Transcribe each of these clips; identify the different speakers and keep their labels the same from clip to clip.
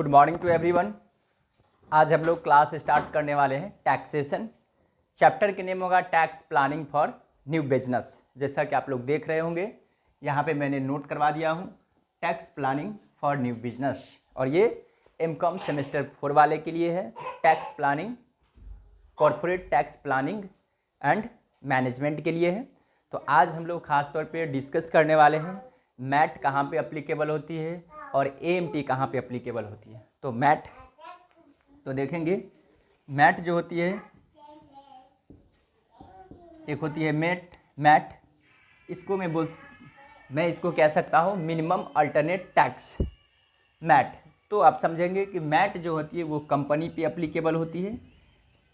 Speaker 1: Good morning to everyone. आज हम लोग क्लास स्टार्ट करने वाले हैं टैक्सेशन। चैप्टर के नेम होगा tax planning for new business. जैसा कि आप लोग देख रहे होंगे यहाँ पे मैंने नोट करवा दिया हूँ tax planning for new business, और ये एमकॉम सेमेस्टर 4 वाले के लिए है। Tax planning, corporate tax planning and management के लिए है। तो आज हम लोग खास तौर पे डिस्कस करने वाले हैं मैट कहाँ पे एप्लीकेबल होती है और एएमटी कहाँ पे एप्लीकेबल होती है। तो मैट तो देखेंगे, मैट जो होती है एक होती है मैट इसको मैं इसको कह सकता हूँ मिनिमम अल्टरनेट टैक्स मैट। तो आप समझेंगे कि मैट जो होती है वो कंपनी पे एप्लीकेबल होती है।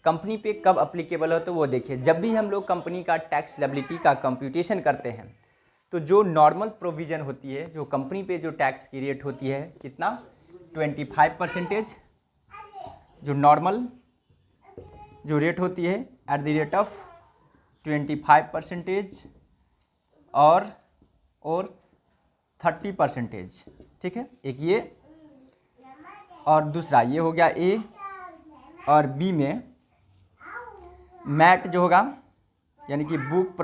Speaker 1: कंपनी पे कब एप्लीकेबल हो तो वो देखिए, जब भी हम लोग कंपनी का टैक्स लायबिलिटी का कंप्यूटेशन करते हैं तो जो नॉर्मल प्रोविज़न होती है, जो कंपनी पे जो टैक्स की रेट होती है कितना 25%, जो नॉर्मल जो रेट होती है एट द रेट ऑफ 25% और 30%। ठीक है, एक ये और दूसरा ये हो गया ए। और बी में मैट जो होगा यानी कि बुक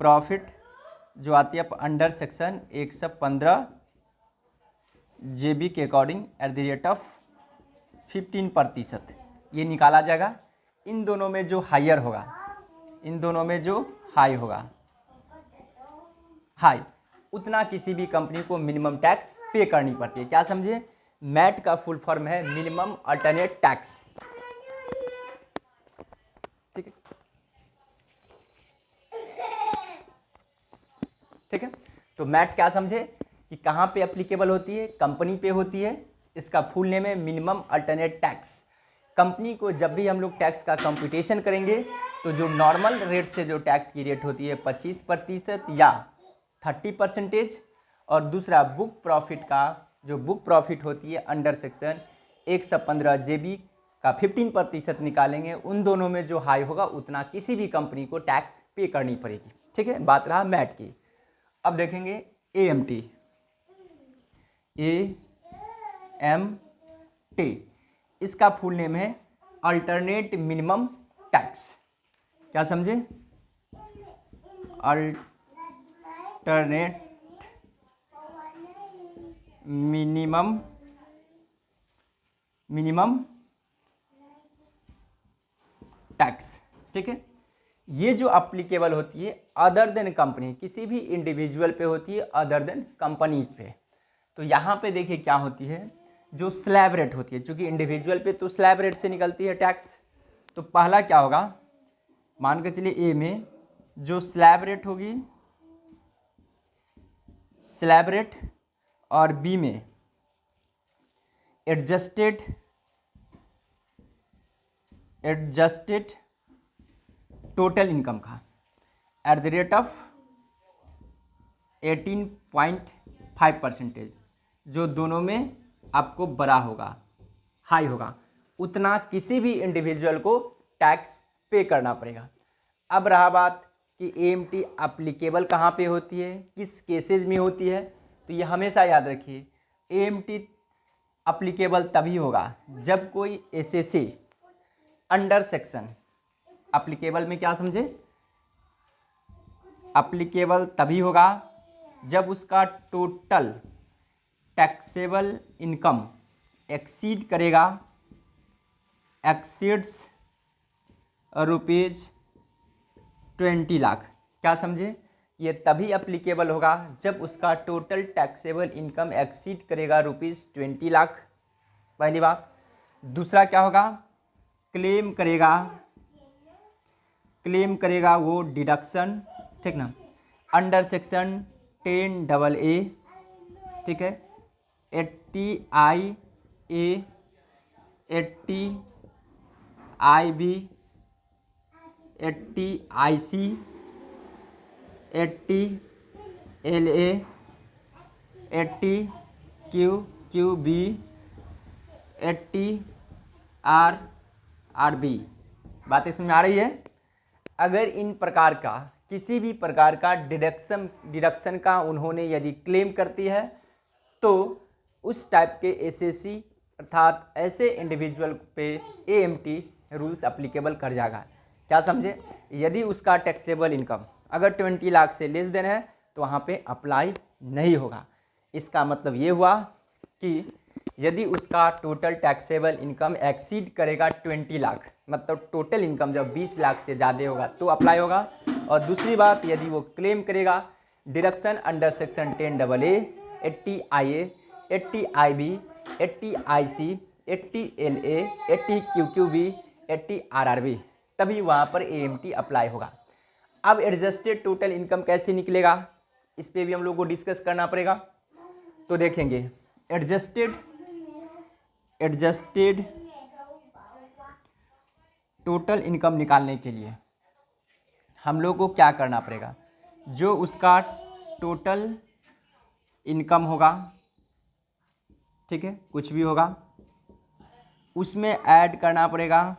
Speaker 1: प्रॉफिट जो आती है अंडर सेक्शन 115 जेबी के according eight the rate of 15%, ये निकाला जाएगा। इन दोनों में जो हायर होगा, इन दोनों में जो हाई होगा उतना किसी भी कंपनी को मिनिमम टैक्स पे करनी पड़ती है। क्या समझे, मैट का फुल फॉर्म है मिनिमम अल्टरनेट टैक्स। ठीक है, ठीक है। तो मैट क्या समझे कि कहाँ पे एप्लीकेबल होती है, कंपनी पे होती है। इसका फुल नेम है मिनिमम अल्टरनेट टैक्स। कंपनी को जब भी हम लोग टैक्स का कंप्यूटेशन करेंगे तो जो नॉर्मल रेट से जो टैक्स की रेट होती है 25% या 30%, और दूसरा बुक प्रॉफिट का जो बुक प्रॉफिट होती है अंडर सेक्शन 115 जेबी का 15% निकालेंगे। उन दोनों में जो हाई होगा उतना किसी भी कंपनी को टैक्स पे करनी पड़ेगी। ठीक है, बात रहा मैट की। अब देखेंगे एएमटी। इसका फुल नेम है अल्टरनेट मिनिमम टैक्स। क्या समझे, अल्टरनेट मिनिमम टैक्स। ठीक है, ये जो एप्लीकेबल होती है अदर देन कंपनी, किसी भी इंडिविजुअल पे होती है अदर देन कंपनीज पे। तो यहाँ पे देखिए क्या होती है, जो स्लैब रेट होती है, चूँकि इंडिविजुअल पे तो स्लैब रेट से निकलती है टैक्स। तो पहला क्या होगा, मान के चलिए ए में जो स्लैब रेट होगी स्लैब रेट, और बी में एडजस्टेड टोटल इनकम का एट द रेट ऑफ 18.5%, जो दोनों में आपको बड़ा होगा, हाई होगा, उतना किसी भी इंडिविजुअल को टैक्स पे करना पड़ेगा। अब रहा बात कि एएमटी एप्लीकेबल कहाँ पे होती है, किस केसेस में होती है। तो ये हमेशा याद रखिए, एएमटी एप्लीकेबल तभी होगा जब कोई एसएससी अंडर सेक्शन, एप्लीकेबल में क्या समझे, एप्लीकेबल तभी होगा जब उसका total taxable income exceeds ₹20 lakh. क्या समझे, ये तभी एप्लीकेबल होगा जब उसका टोटल टैक्सेबल इनकम एक्सीड करेगा ₹20 लाख, पहली बात। दूसरा क्या होगा, क्लेम करेगा वो डिडक्शन, ठीक ना, अंडर सेक्शन 10AA, ठीक है, 80IA, 80IB, 80IC, 80LA, 80QB, 80RRB। बातें समझ में आ रही है। अगर इन प्रकार का किसी भी प्रकार का डिडक्शन का उन्होंने यदि क्लेम करती है तो उस टाइप के एसएससी अर्थात ऐसे इंडिविजुअल पे एएमटी रूल्स अप्लीकेबल कर जाएगा। क्या समझे? यदि उसका टैक्सेबल इनकम अगर 20 लाख से लेस देन है तो वहाँ पे अप्लाई नहीं होगा। इसका मतलब ये हुआ कि यदि उसका टोटल टैक्सेबल इनकम एक्सीड करेगा 20 लाख, मतलब टोटल इनकम जब 20 लाख से ज़्यादा होगा तो अप्लाई होगा। और दूसरी बात, यदि वो क्लेम करेगा deduction under section 10AA, 80 IA, 80 IB, 80 IC, 80 LA, 80 QQB, 80 RRB, तभी वहाँ पर AMT अप्लाई होगा। अब एडजस्टेड टोटल इनकम कैसे निकलेगा, इस पर भी हम लोग को डिस्कस करना पड़ेगा। तो देखेंगे एडजस्टेड टोटल इनकम निकालने के लिए हम लोग को क्या करना पड़ेगा, जो उसका टोटल इनकम होगा, ठीक है, कुछ भी होगा, उसमें ऐड करना पड़ेगा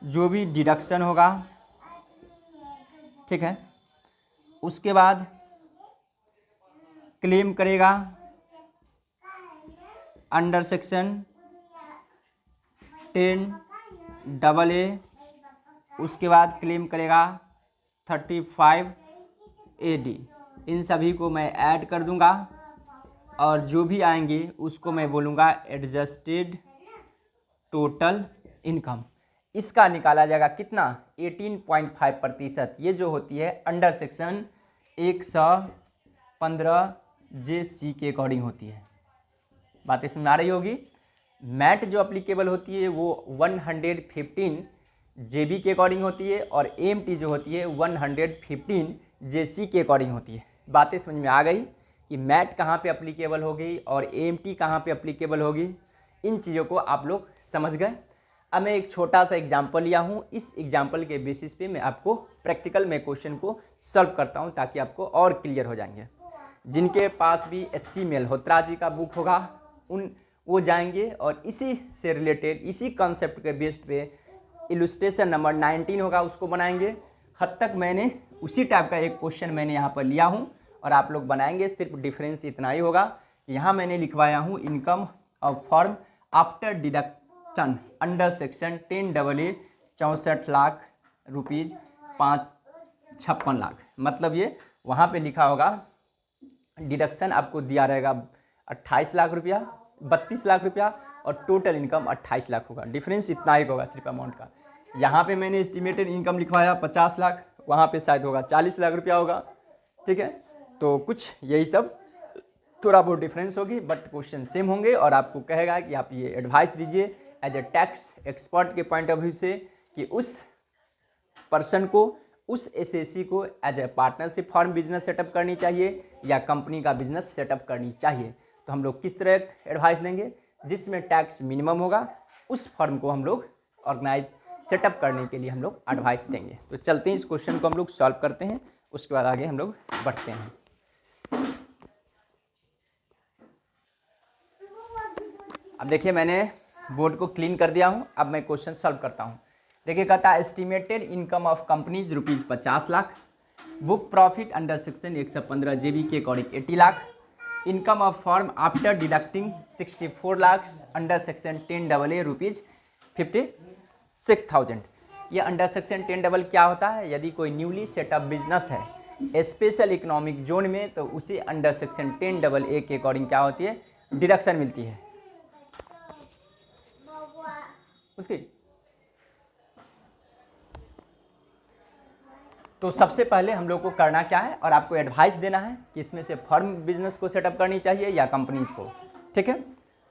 Speaker 1: जो भी डिडक्शन होगा, ठीक है। उसके बाद क्लेम करेगा अंडर सेक्शन 10AA, उसके बाद क्लेम करेगा 35AD। इन सभी को मैं ऐड कर दूंगा और जो भी आएंगे उसको मैं बोलूँगा एडजस्टेड टोटल इनकम। इसका निकाला जाएगा कितना, 18.5%। ये जो होती है अंडर सेक्शन 115JC के अकॉर्डिंग होती है। बातें समझ आ रही होगी। मैट जो अप्लीकेबल होती है वो 115 के अकॉर्डिंग होती है और AMT जो होती है 115 JC के अकॉर्डिंग होती है। बातें समझ में आ गई कि मैट कहाँ पे अप्लीकेबल होगी और AMT कहाँ पे अप्लीकेबल होगी, इन चीज़ों को आप लोग समझ गए। अब मैं एक छोटा सा एग्जाम्पल लिया हूँ, इस एग्जाम्पल के बेसिस पे मैं आपको प्रैक्टिकल में क्वेश्चन को सॉल्व करता हूँ ताकि आपको और क्लियर हो जाएंगे। जिनके पास भी HC मल्होत्रा जी का बुक होगा वो जाएंगे और इसी से रिलेटेड इसी कॉन्सेप्ट के बेस्ड पे इलस्ट्रेशन नंबर 19 होगा, उसको बनाएंगे। हद तक मैंने उसी टाइप का एक क्वेश्चन मैंने यहाँ पर लिया हूँ और आप लोग बनाएंगे। सिर्फ डिफरेंस इतना ही होगा कि यहाँ मैंने लिखवाया हूँ income of firm after deduction under section 10AA 64 lakh rupees 56 lakh. मतलब ये वहाँ पे लिखा होगा डिडक्शन आपको दिया रहेगा 28 लाख रुपया, 32 लाख रुपया और टोटल इनकम 28 लाख होगा। डिफरेंस इतना ही होगा सिर्फ अमाउंट का। यहाँ पे मैंने एस्टिमेटेड इनकम लिखवाया 50 लाख, वहाँ पे शायद होगा 40 लाख रुपया होगा, ठीक है। तो कुछ यही सब थोड़ा बहुत डिफरेंस होगी बट क्वेश्चन सेम होंगे और आपको कहेगा कि आप ये एडवाइस दीजिए एज ए टैक्स एक्सपर्ट के पॉइंट ऑफ व्यू से कि उस पर्सन को, उस एसएससी को as a partnership form business setup करनी चाहिए या कंपनी का बिजनेस सेटअप करनी चाहिए। तो हम लोग किस तरह एडवाइस देंगे, जिसमें टैक्स मिनिमम होगा उस फर्म को हम लोग ऑर्गेनाइज सेटअप करने के लिए हम लोग एडवाइस देंगे। तो चलते हैं इस क्वेश्चन को हम लोग सॉल्व करते हैं, उसके बाद आगे हम लोग बढ़ते हैं। अब देखिए मैंने बोर्ड को क्लीन कर दिया हूँ, अब मैं क्वेश्चन सॉल्व करता हूँ। देखिए कहता है estimated income of companies rupees 50 lakh, book profit under section 115 JB के according 80 lakh, income of firm after deducting 64 lakh under section 10AA rupees 56,000। ये अंडर सेक्शन 10AA क्या होता है, यदि कोई न्यूली सेटअप बिजनेस है स्पेशल इकोनॉमिक जोन में तो उसे अंडर सेक्शन 10AA के अकॉर्डिंग क्या होती है, डिडक्शन मिलती है उसकी। तो सबसे पहले हम लोग को करना क्या है और आपको एडवाइस देना है कि इसमें से फर्म बिजनेस को सेटअप करनी चाहिए या कंपनीज को, ठीक है।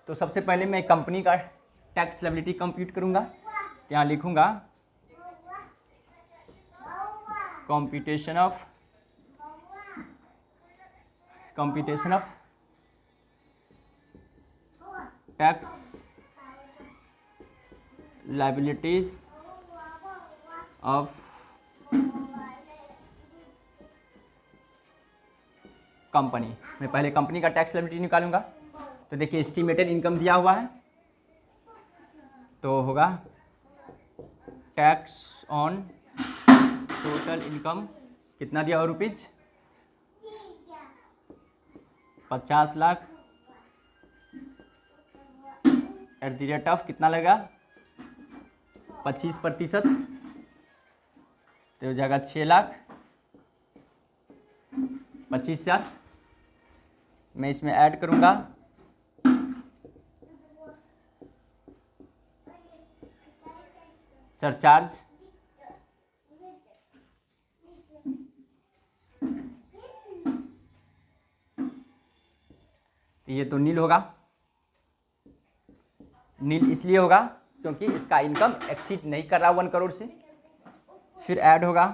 Speaker 1: तो सबसे पहले मैं कंपनी का टैक्स लायबिलिटी कंप्यूट करूंगा। तो यहाँ लिखूंगा computation of tax liabilities of company. मैं पहले कंपनी का टैक्स लायबिलिटी निकालूंगा। तो देखिए एस्टिमेटेड इनकम दिया हुआ है तो होगा टैक्स ऑन टोटल इनकम कितना दिया हुआ rupees 50 lakh eight the rate of कितना लगा 25%, तो हो जाएगा 6,25,000। मैं इसमें ऐड करूंगा सरचार्ज, तो ये तो नील होगा। नील इसलिए होगा क्योंकि इसका इनकम एक्सीड नहीं कर रहा 1 करोड़ से। फिर ऐड होगा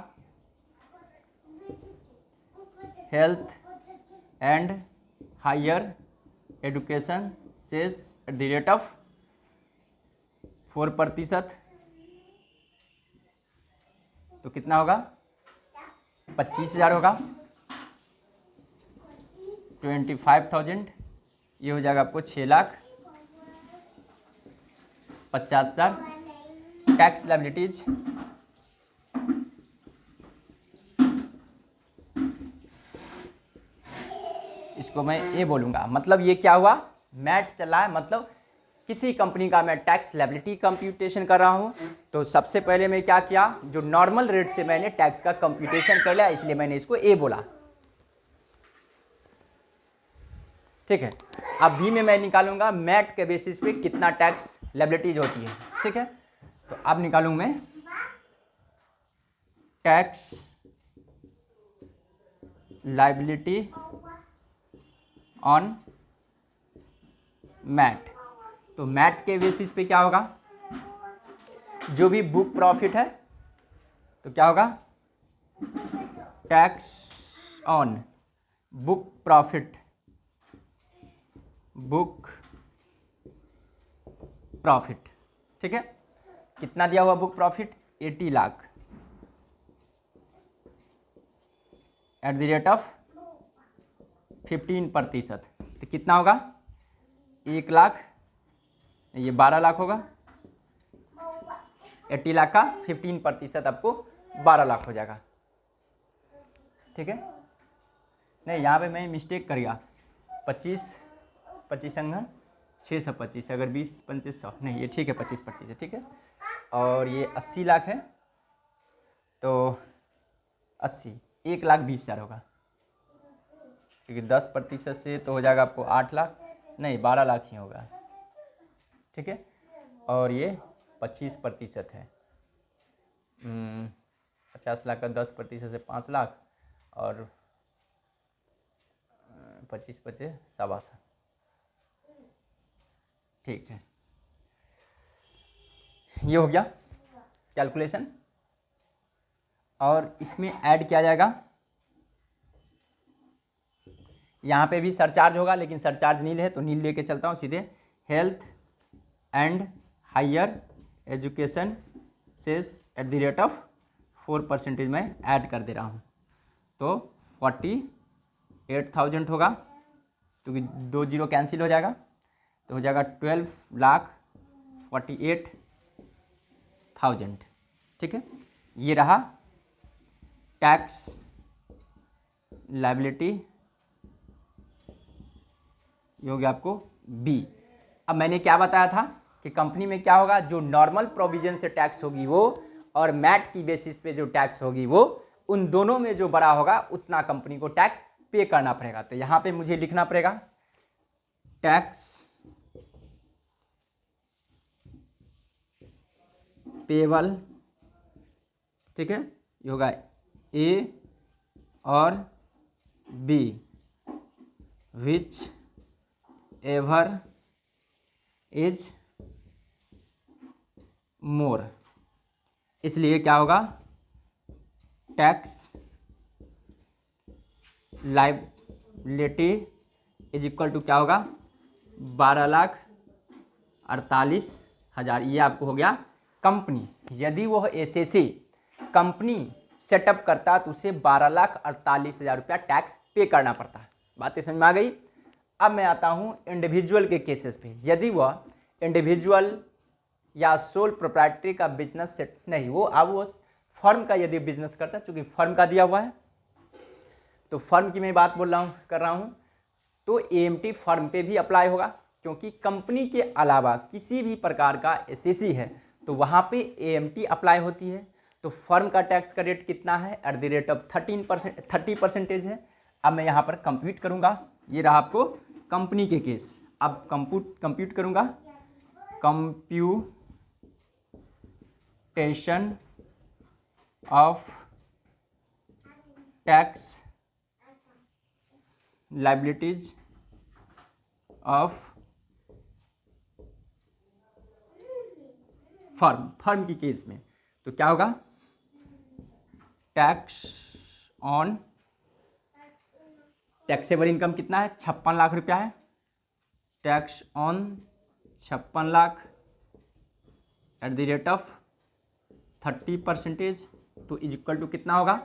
Speaker 1: health and higher education cess at the rate of 4%, तो कितना होगा 25,000 होगा। 25,000 ये हो जाएगा आपको 6,50,000। टैक्स लायबिलिटीज इसको मैं ए बोलूँगा। मतलब ये क्या हुआ, मैट चल रहा है, मतलब किसी कंपनी का मैं टैक्स लायबिलिटी कंप्यूटेशन कर रहा हूँ। तो सबसे पहले मैं क्या किया, जो नॉर्मल रेट से मैंने टैक्स का कंप्यूटेशन कर लिया, इसलिए मैंने इसको ए बोला। ठीक है। अब बी में मैं निकालूंगा मैट के बेसिस पे कितना टैक्स लायबिलिटीज होती है। ठीक है, तो अब निकालूंगा मैं टैक्स लायबिलिटी ऑन मैट। तो मैट के बेसिस पे क्या होगा, जो भी बुक प्रॉफिट है तो क्या होगा tax on book profit, book profit. ठीक है, कितना दिया हुआ book profit 80 lakh eight the rate of 15%, तो कितना होगा 1 लाख, ये 12 लाख होगा। 80 लाख का 15% आपको 12 लाख हो जाएगा। ठीक है, नहीं यहाँ पे मैं मिस्टेक कर गया, 25 अंगन 625, अगर 20 25 100 नहीं, ये ठीक है 25%। ठीक है, और ये 80 लाख है तो 80 1,20,000 होगा, क्योंकि 10% से तो हो जाएगा आपको 8 लाख, नहीं 12 लाख ही होगा। ठीक है, और ये 25% है, 50 लाख का 10% से 5 लाख, और 25 25 7,500। ठीक है, ये हो गया कैलकुलेशन। और इसमें ऐड किया जाएगा, यहाँ पे भी सरचार्ज होगा, लेकिन सरचार्ज नील है तो नील लेके चलता हूँ सीधे। Health and higher education cess at the rate of 4% में ऐड कर दे रहा हूँ, तो 48,000 होगा, क्योंकि 2 0 कैंसिल हो जाएगा, तो हो जाएगा 12,48,000। ठीक है, ये रहा टैक्स लायबिलिटी, ये हो गया आपको बी। अब मैंने क्या बताया था कि कंपनी में क्या होगा, जो नॉर्मल प्रोविजन से टैक्स होगी वो, और मैट की बेसिस पे जो टैक्स होगी वो, उन दोनों में जो बड़ा होगा उतना कंपनी को टैक्स पे करना पड़ेगा। तो यहाँ पे मुझे लिखना पड़ेगा टैक्स पेबल। ठीक है, ये होगा ए और B, whichever is more. इसलिए क्या होगा, tax liability is equal to क्या होगा 12,48,000। ये आपको हो गया कंपनी। यदि वह एसएससी कंपनी सेटअप करता तो उसे 12,48,000 रुपया टैक्स पे करना पड़ता। बातें समझ में आ गई। अब मैं आता हूँ इंडिविजुअल के केसेस पे। यदि वह इंडिविजुअल या सोल प्रोप्राइटरी का बिजनेस सेट नहीं, वो अब वो फर्म का यदि बिजनेस करता है, चूंकि फर्म का दिया हुआ है तो फर्म की मैं बात कर रहा हूँ, तो एएमटी फर्म पे भी अप्लाई होगा, क्योंकि कंपनी के अलावा किसी भी प्रकार का एसएसी है तो वहाँ पे एएमटी अप्लाई होती है। तो फर्म का टैक्स का रेट कितना है, एट द रेट ऑफ 30% है। अब मैं यहाँ पर कंप्यूट करूँगा, ये रहा आपको कंपनी के केस। अब कंप्यूट करूँगा, computation of tax liabilities of firm की केस में तो क्या होगा, टैक्स ऑन टैक्सेबल इनकम कितना है, 56 लाख रुपया है। Tax on 56 lakh eight the rate of 30% तो इज इक्वल टू कितना होगा,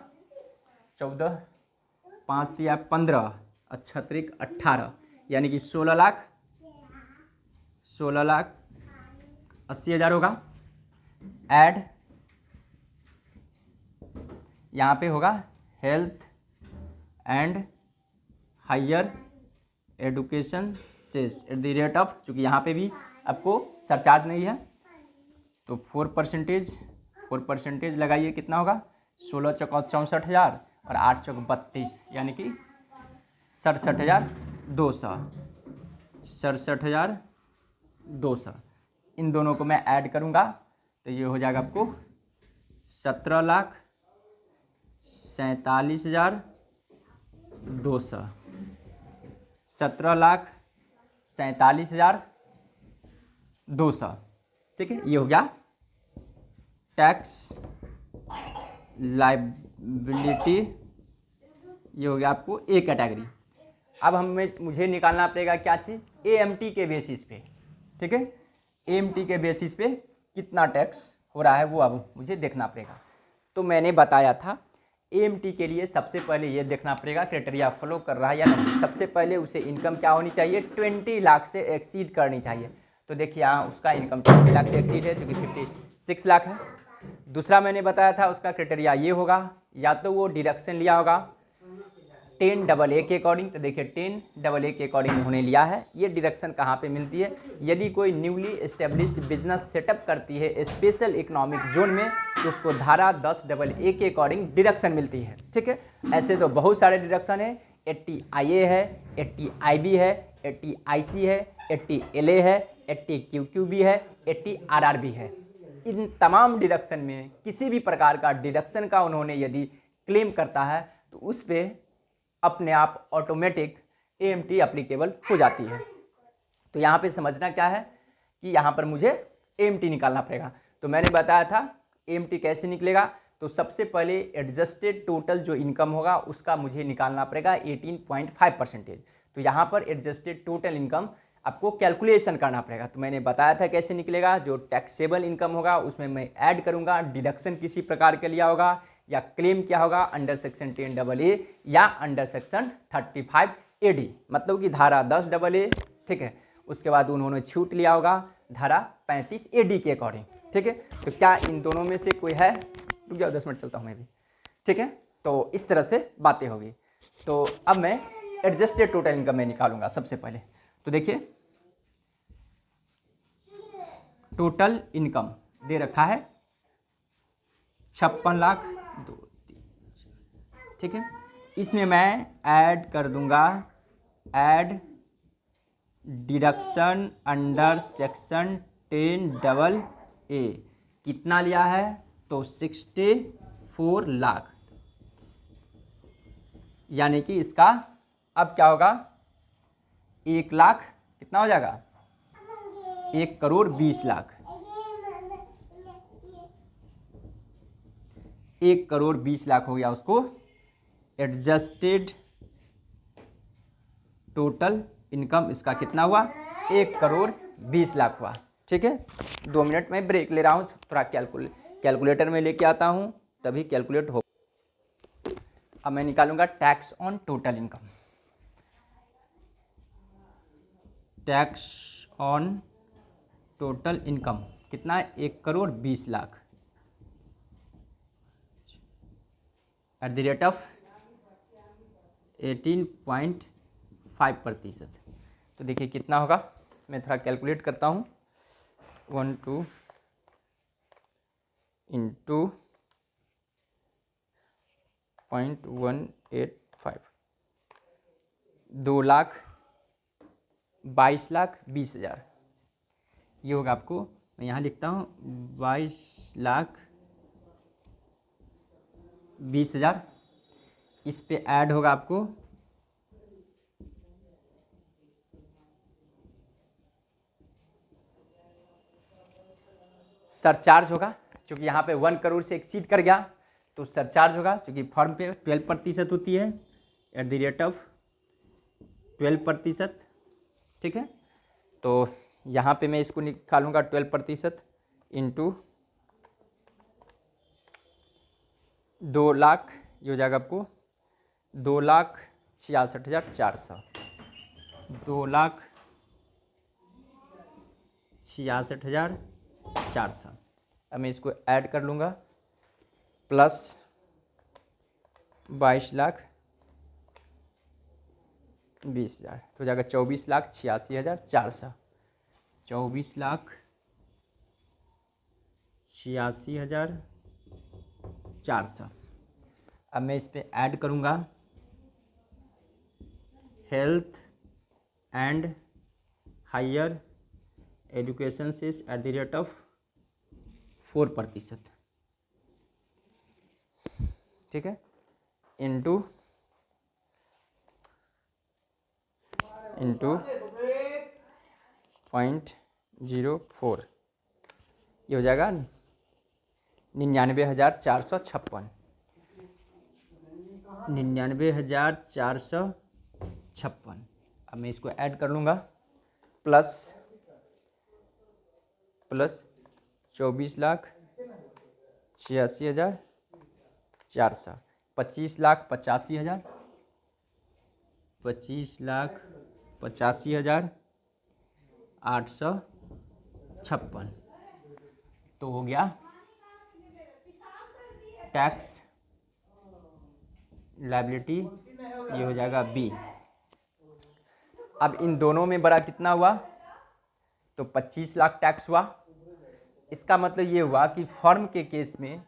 Speaker 1: 14, 5 दिया 15, अच्छा तरीक 18, यानी कि 16,80,000 होगा। ऐड यहाँ पे होगा health and higher education cess at the rate of, चूँकि यहाँ पे भी आपको सरचार्ज नहीं है तो 4% लगाइए, कितना होगा, 16 चौका 64,000 और 8 चौक 32, यानी कि 67,200। 67,200 इन दोनों को मैं ऐड करूँगा तो ये हो जाएगा आपको 17,47,200। 17,47,200, ठीक है। ये हो गया टैक्स लाइबिलिटी, ये हो गया आपको ए कैटेगरी। अब मुझे निकालना पड़ेगा क्या चीज़, एएमटी के बेसिस पे, ठीक है। एएमटी के बेसिस पे कितना टैक्स हो रहा है वो अब मुझे देखना पड़ेगा। तो मैंने बताया था एएमटी के लिए सबसे पहले ये देखना पड़ेगा क्राइटेरिया फॉलो कर रहा है या नहीं। सबसे पहले उसे इनकम क्या होनी चाहिए, 20 लाख से एक्सीड करनी चाहिए। तो देखिए यहाँ उसका इनकम 20 लाख से एक्सीड है, चूँकि 56 लाख है। दूसरा मैंने बताया था उसका क्राइटेरिया ये होगा, या तो वो डिडक्शन लिया होगा 10AA के अकॉर्डिंग, तो देखिए 10AA के अकॉर्डिंग उन्होंने लिया है। ये डिडक्शन कहाँ पे मिलती है, यदि कोई न्यूली एस्टेब्लिश्ड बिजनेस सेटअप करती है स्पेशल इकोनॉमिक जोन में तो उसको धारा 10AA के अकॉर्डिंग डिडक्शन मिलती है, ठीक है। ऐसे तो बहुत सारे डिडक्शन है, 80IA है, 80IB है, 80IC है, 80LA है, 80QQB है, 80RRB है। इन तमाम डिडक्शन में किसी भी प्रकार का डिडक्शन का उन्होंने यदि क्लेम करता है तो उस पर अपने आप ऑटोमेटिक एएमटी एप्लीकेबल हो जाती है। तो यहाँ पे समझना क्या है कि यहाँ पर मुझे एएमटी निकालना पड़ेगा। तो मैंने बताया था एएमटी कैसे निकलेगा, तो सबसे पहले एडजस्टेड टोटल जो इनकम होगा उसका मुझे निकालना पड़ेगा 18.5%। तो यहाँ पर एडजस्टेड टोटल इनकम आपको कैलकुलेशन करना पड़ेगा। तो मैंने बताया था कैसे निकलेगा, जो टैक्सेबल इनकम होगा उसमें मैं ऐड करूँगा, डिडक्शन किसी प्रकार के लिया होगा या क्लेम क्या होगा अंडर सेक्शन 10AA या अंडर सेक्शन 35AD, मतलब कि धारा 10AA, ठीक है। उसके बाद उन्होंने छूट लिया होगा धारा 35AD के अकॉर्डिंग, ठीक है। तो क्या इन दोनों में से कोई है, रुक जाओ 10 मिनट चलता हूँ मैं भी, ठीक है। तो इस तरह से बातें होगी। तो अब मैं एडजस्टेड टोटल इनकम में निकालूंगा सबसे पहले। तो देखिए टोटल इनकम दे रखा है 56 लाख 2, 3, ठीक है। इसमें मैं ऐड कर दूंगा, add deduction under section 10AA कितना लिया है, तो 64 लाख, यानी कि इसका अब क्या होगा, 1 लाख कितना हो जाएगा, 1,20,00,000, 1,20,00,000 हो गया उसको एडजस्टेड टोटल इनकम। इसका कितना हुआ, 1,20,00,000 हुआ, ठीक है। 2 मिनट में ब्रेक ले रहा हूँ, थोड़ा कैलकुलेटर में लेके आता हूँ तभी कैलकुलेट हो। अब मैं निकालूंगा tax on total income. Tax on total income कितना है, 1,20,00,000। 18.5%। तो देखिए कितना होगा, मैं थोड़ा कैलकुलेट करता हूँ। 12 इंटू 0.185, 2,22,20,000 ये होगा आपको। मैं यहाँ लिखता हूँ 22,20,000। इस पे ऐड होगा आपको सरचार्ज होगा, क्योंकि यहाँ पे 1 करोड़ से एक्सीड कर गया तो सरचार्ज होगा, क्योंकि फॉर्म पे 12% होती है, @12%। ठीक है, तो यहाँ पे मैं इसको निकालूंगा 12% इंटू 2 लाख, ये हो जाएगा आपको 2,66,400, 2,66,400। अब मैं इसको ऐड कर लूँगा प्लस 22,20,000 तो हो जाएगा 24,86,400, 24,86,400। अब मैं इस पे ऐड करूँगा हेल्थ एंड हायर एजुकेशन से @4%। ठीक है, इंटू 0.04, ये हो जाएगा 99,456, 99,456। अब मैं इसको ऐड कर लूँगा प्लस 24,86,400, 25,85,000, 25,85,856। तो हो गया टैक्स लायबिलिटी, ये हो जाएगा बी। अब इन दोनों में बड़ा कितना हुआ, तो 25 लाख टैक्स हुआ। इसका मतलब ये हुआ कि फर्म के केस में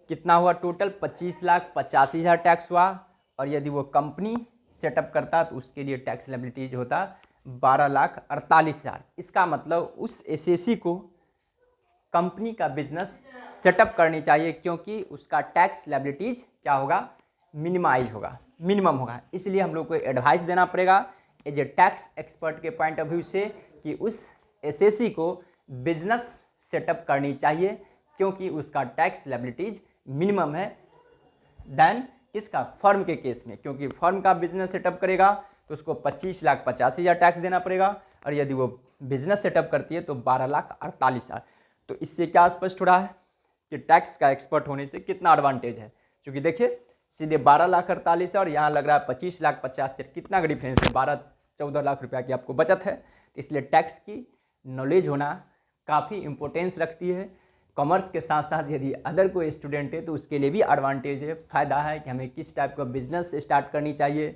Speaker 1: कितना हुआ, टोटल 25,85,000 टैक्स हुआ। और यदि वो कंपनी सेटअप करता तो उसके लिए टैक्स लायबिलिटीज होता 12,48,000। इसका मतलब उस एसएससी को कंपनी का बिजनेस सेटअप करनी चाहिए, क्योंकि उसका टैक्स लायबिलिटीज क्या होगा, मिनिमाइज होगा, मिनिमम होगा। इसलिए हम लोग को एडवाइस देना पड़ेगा एज ए टैक्स एक्सपर्ट के पॉइंट ऑफ व्यू से कि उस एसएससी को बिजनेस सेटअप करनी चाहिए, क्योंकि उसका टैक्स लायबिलिटीज मिनिमम है देन किसका, फर्म के केस में। क्योंकि फर्म का बिजनेस सेटअप करेगा तो उसको 25,85,000 टैक्स देना पड़ेगा, और यदि वो बिजनेस सेटअप करती है तो 12,48,000। तो इससे क्या स्पष्ट हो रहा है कि टैक्स का एक्सपर्ट होने से कितना एडवांटेज है। क्योंकि देखिए सीधे 12,48,000 और यहाँ लग रहा है 25,50,000 से कितना का डिफरेंस है, 12-14 लाख रुपया की आपको बचत है। तो इसलिए टैक्स की नॉलेज होना काफ़ी इम्पोर्टेंस रखती है। कॉमर्स के साथ साथ यदि अदर कोई स्टूडेंट है तो उसके लिए भी एडवांटेज है, फ़ायदा है कि हमें किस टाइप का बिजनेस स्टार्ट करनी चाहिए,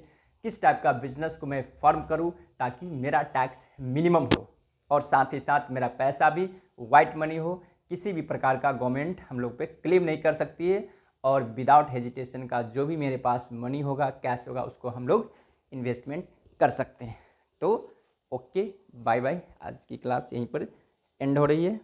Speaker 1: किस टाइप का बिजनेस को मैं फॉर्म करूं ताकि मेरा टैक्स मिनिमम हो, और साथ ही साथ मेरा पैसा भी वाइट मनी हो, किसी भी प्रकार का गवर्नमेंट हम लोग पे क्लेम नहीं कर सकती है, और विदाउट हेजिटेशन का जो भी मेरे पास मनी होगा, कैश होगा, उसको हम लोग इन्वेस्टमेंट कर सकते हैं। तो ओके, बाय बाय। आज की क्लास यहीं पर एंड हो रही है।